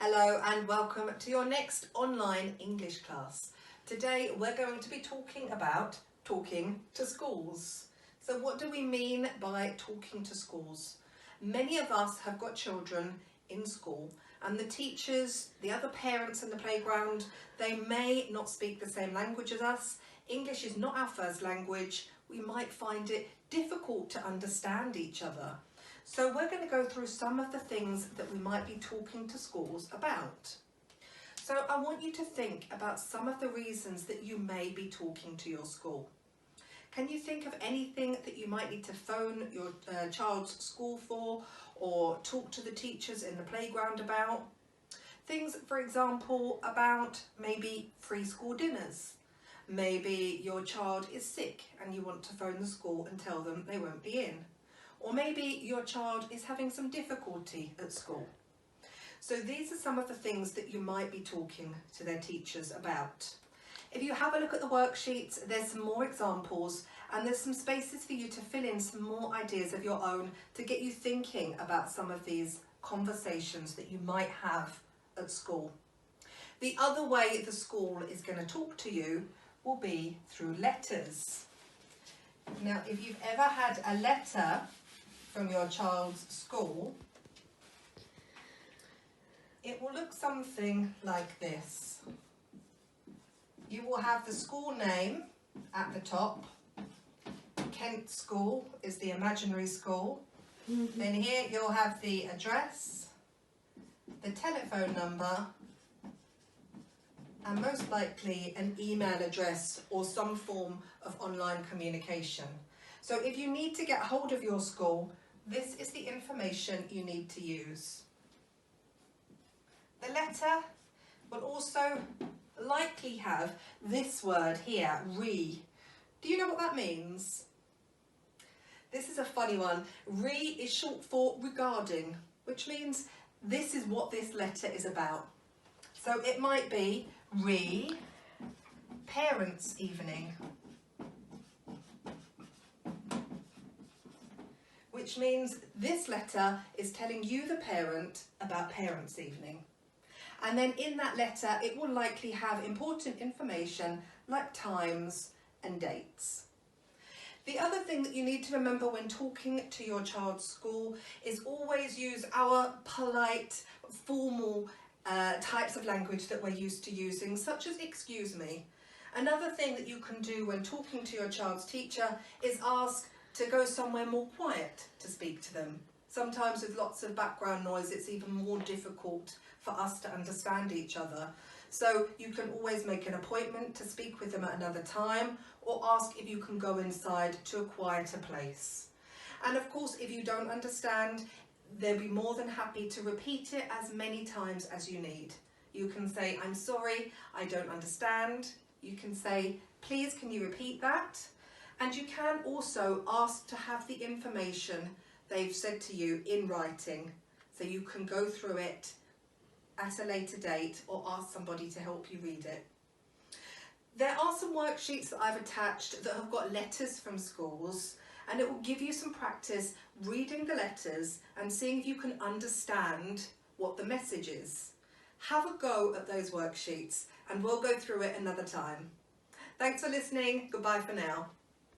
Hello and welcome to your next online English class. Today we're going to be talking about talking to schools. So what do we mean by talking to schools? Many of us have got children in school and the teachers, the other parents in the playground, they may not speak the same language as us. English is not our first language. We might find it difficult to understand each other. So we're going to go through some of the things that we might be talking to schools about. So I want you to think about some of the reasons that you may be talking to your school. Can you think of anything that you might need to phone your child's school for or talk to the teachers in the playground about? Things, for example, about maybe free school dinners. Maybe your child is sick and you want to phone the school and tell them they won't be in. Or maybe your child is having some difficulty at school. So these are some of the things that you might be talking to their teachers about. If you have a look at the worksheets, there's some more examples and there's some spaces for you to fill in some more ideas of your own to get you thinking about some of these conversations that you might have at school. The other way the school is going to talk to you will be through letters. Now, if you've ever had a letter from your child's school, it will look something like this. You will have the school name at the top. Kent School is the imaginary school. Then here you'll have the address, the telephone number, and most likely an email address or some form of online communication. So if you need to get hold of your school, this is the information you need to use. The letter will also likely have this word here, re. Do you know what that means? This is a funny one. Re is short for regarding, which means this is what this letter is about. So it might be re parents' evening, which means this letter is telling you, the parent, about parents' evening. And then in that letter, it will likely have important information like times and dates. The other thing that you need to remember when talking to your child's school is always use our polite, formal types of language that we're used to using, such as excuse me. Another thing that you can do when talking to your child's teacher is ask to go somewhere more quiet to speak to them. Sometimes with lots of background noise, it's even more difficult for us to understand each other. So you can always make an appointment to speak with them at another time or ask if you can go inside to a quieter place. And of course, if you don't understand, they'll be more than happy to repeat it as many times as you need. You can say, I'm sorry, I don't understand. You can say, please, can you repeat that? And you can also ask to have the information they've said to you in writing, so you can go through it at a later date or ask somebody to help you read it. There are some worksheets that I've attached that have got letters from schools, and it will give you some practice reading the letters and seeing if you can understand what the message is. Have a go at those worksheets and we'll go through it another time. Thanks for listening. Goodbye for now.